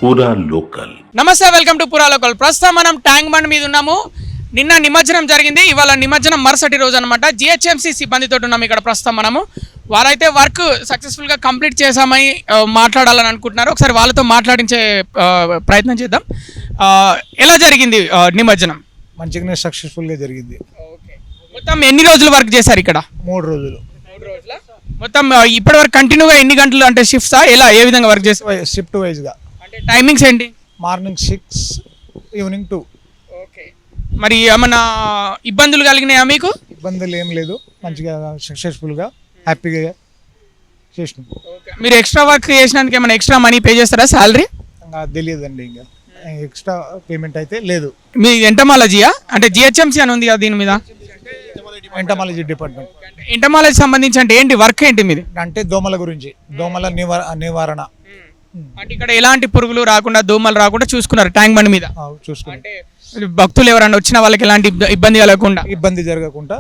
పూరా లోకల్. నమస్తే, welcome to పూరా లోకల్. ప్రస్తుతం మనం ట్యాంక్ బండ్ మీద ఉన్నాము. నిన్న నిమజ్జనం జరిగింది, ఇవాళ నిమజ్జనం మరుసటి రోజు అనమాట. జిహెచ్ఎంసీ సిబ్బందితో ఉన్నాము ఇక్కడ ప్రస్తుతం మనము. వారైతే వర్క్ సక్సెస్ఫుల్గా కంప్లీట్ చేశామని మాట్లాడాలని అనుకుంటున్నారు. ఒకసారి వాళ్ళతో మాట్లాడించే ప్రయత్నం చేద్దాం. ఎలా జరిగింది నిమజ్జనం? మంచిగానే సక్సెస్ఫుల్గా జరిగింది. మొత్తం ఎన్ని రోజులు వర్క్ చేశారు ఇక్కడ? 3 రోజులు. మొత్తం ఇప్పటి వరకు కంటిన్యూగా ఎన్ని గంటలు అంటే షిఫ్ట్సా, ఎలా ఏ విధంగా వర్క్ చేస్తారు? షిఫ్ట్ వైజ్గా. అంటే టైమింగ్స్ ఏంటి? Morning 6, evening 2. ఓకే. మరి ఏమన్నా ఇబ్బందులు కలిగినాయా మీకు? ఇబ్బందులు ఏం లేదు, మంచిగా సక్సెస్ఫుల్గా హ్యాపీగా చేసినాం. మీరు ఎక్స్ట్రా వర్క్ చేసినందుకు ఏమైనా ఎక్స్ట్రా మనీ పే చేస్తారా, శాలరీ? ఇంకా తెలియదండి, ఇంకా ఎక్స్ట్రా పేమెంట్ అయితే లేదు. మీ ఎంటమాలజీయా అంటే జిహెచ్ఎంసీ అని ఉంది కదా దీని మీద? Entomology department. ఎంటమాలజీ సంబంధించి అంటే ఏంటి వర్క్ ఏంటి మీది? అంటే దోమల గురించి, దోమల నివారణ. అంటే ఇక్కడ ఎలాంటి పురుగులు రాకుండా, దోమలు రాకుండా చూసుకున్నారు ట్యాంక్ బండ్ మీద. చూసుకుంటే అంటే భక్తులు ఎవరైనా వచ్చిన వాళ్ళకి ఎలాంటి ఇబ్బంది కలగకుండా, ఇబ్బంది జరగకుండా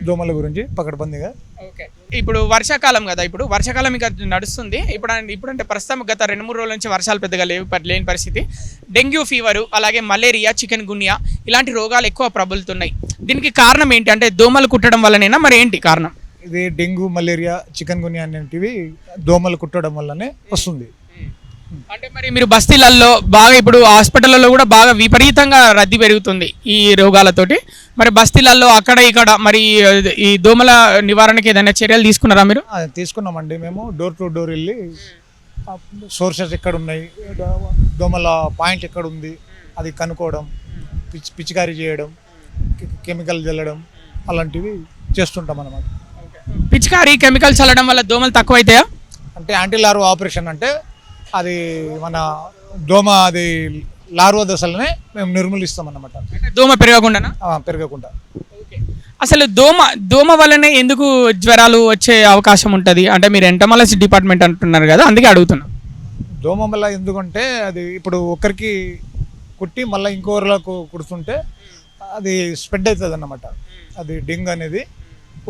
దోమల గురించి పకడ్బందీగా. ఇప్పుడు వర్షాకాలం కదా, ఇప్పుడు వర్షాకాలం ఇంకా నడుస్తుంది. ఇప్పుడంటే ప్రస్తుతం గత 2-3 రోజుల నుంచి వర్షాలు పెద్దగా లేని పరిస్థితి. డెంగ్యూ ఫీవరు, అలాగే మలేరియా, చికెన్ గున్యా ఇలాంటి రోగాలు ఎక్కువ ప్రబలుతున్నాయి. దీనికి కారణం ఏంటి? అంటే దోమలు కుట్టడం వల్లనేనా, మరి ఏంటి కారణం? ఇది డెంగ్యూ, మలేరియా, చికెన్ గున్యా అనేటివి దోమలు కుట్టడం వల్లనే వస్తుంది. అంటే మరి మీరు బస్తీలలో బాగా, ఇప్పుడు హాస్పిటల్లో కూడా బాగా విపరీతంగా రద్దీ పెరుగుతుంది ఈ రోగాలతోటి. మరి బస్తీలలో అక్కడ ఇక్కడ మరి ఈ దోమల నివారణకి ఏదైనా చర్యలు తీసుకున్నారా మీరు? తీసుకున్నామండి. మేము డోర్ టు డోర్ వెళ్ళి సోర్సెస్ ఎక్కడ ఉన్నాయి, దోమల పాయింట్ ఎక్కడ ఉంది అది కనుక్కోవడం, పిచికారీ చేయడం, కెమికల్ చల్లడం అలాంటివి చేస్తుంటాం అన్నమాట. పిచికారీ కెమికల్ చల్లడం వల్ల దోమలు తక్కువ అవుతాయా? అంటే యాంటీ లార్వా ఆపరేషన్, అంటే అది మన దోమ అది లార్వా దశలనే మేము నిర్మూలిస్తాం అన్నమాట. దోమ పెరగకుండా పెరగకుండా. అసలు దోమ వల్లనే ఎందుకు జ్వరాలు వచ్చే అవకాశం ఉంటుంది? అంటే మీరు ఎంటమాలజీ డిపార్ట్మెంట్ అంటున్నారు కదా, అందుకే అడుగుతున్నా. దోమ వల్ల ఎందుకంటే అది ఇప్పుడు ఒకరికి కుట్టి మళ్ళీ ఇంకొకరికి కుడుతుంటే అది స్ప్రెడ్ అవుతుంది అన్నమాట. అది డెంగ్యూ అనేది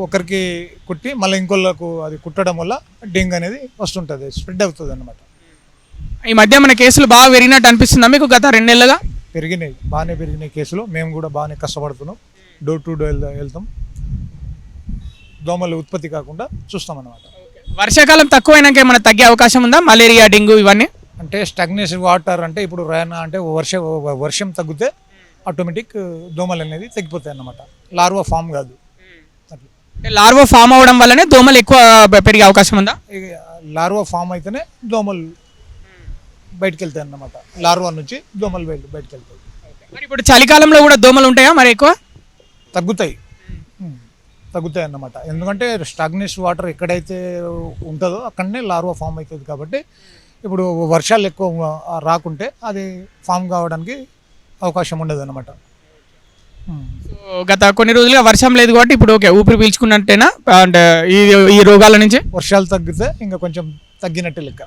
ఒకరికి కుట్టి మళ్ళీ ఇంకొకరికి అది కుట్టడం వల్ల డెంగ్యూ అనేది వస్తుంటుంది, స్ప్రెడ్ అవుతుంది అన్నమాట. ఈ మధ్య మన కేసులు బాగా పెరిగినట్టు అనిపిస్తుందా మీకు? గత 2 నెలలుగా పెరిగినాయి, బాగానే పెరిగినాయి కేసులు. మేము కూడా బాగానే కష్టపడుతున్నాం, డోర్ టు డోర్ వెళ్తాం, దోమలు ఉత్పత్తి కాకుండా చూస్తాం అన్నమాట. వర్షాకాలం తక్కువైనాక ఏమైనా తగ్గే అవకాశం ఉందా, మలేరియా, డెంగ్యూ ఇవన్నీ? అంటే స్టాగ్నేషన్ వాటర్, అంటే ఇప్పుడు అంటే వర్షం తగ్గితే ఆటోమేటిక్ దోమలు అనేది తగ్గిపోతాయి అన్నమాట. లార్వా ఫామ్ కాదు. లార్వా ఫామ్ అవడం వల్లనే దోమలు ఎక్కువ పెరిగే అవకాశం ఉందా? లార్వా ఫామ్ అయితేనే దోమలు బయటకు వెళ్తాయి అన్నమాట. లార్వా నుంచి దోమలు బయటకు వెళ్తాయి. మరి ఇప్పుడు చలికాలంలో కూడా దోమలు ఉంటాయా మరి ఎక్కువ? తగ్గుతాయి అన్నమాట. ఎందుకంటే స్టాగ్నేషన్ వాటర్ ఎక్కడైతే ఉంటుందో అక్కడనే లార్వా ఫామ్ అవుతుంది. కాబట్టి ఇప్పుడు వర్షాలు ఎక్కువ రాకుంటే అది ఫామ్ కావడానికి అవకాశం ఉండదు అన్నమాట. గత కొన్ని రోజులుగా వర్షం లేదు కాబట్టి ఇప్పుడు ఓకే, ఊపిరి పీల్చుకున్నట్టేనా అంటే ఈ రోగాల నుంచి? వర్షాలు తగ్గితే ఇంకా కొంచెం తగ్గినట్టే లెక్క.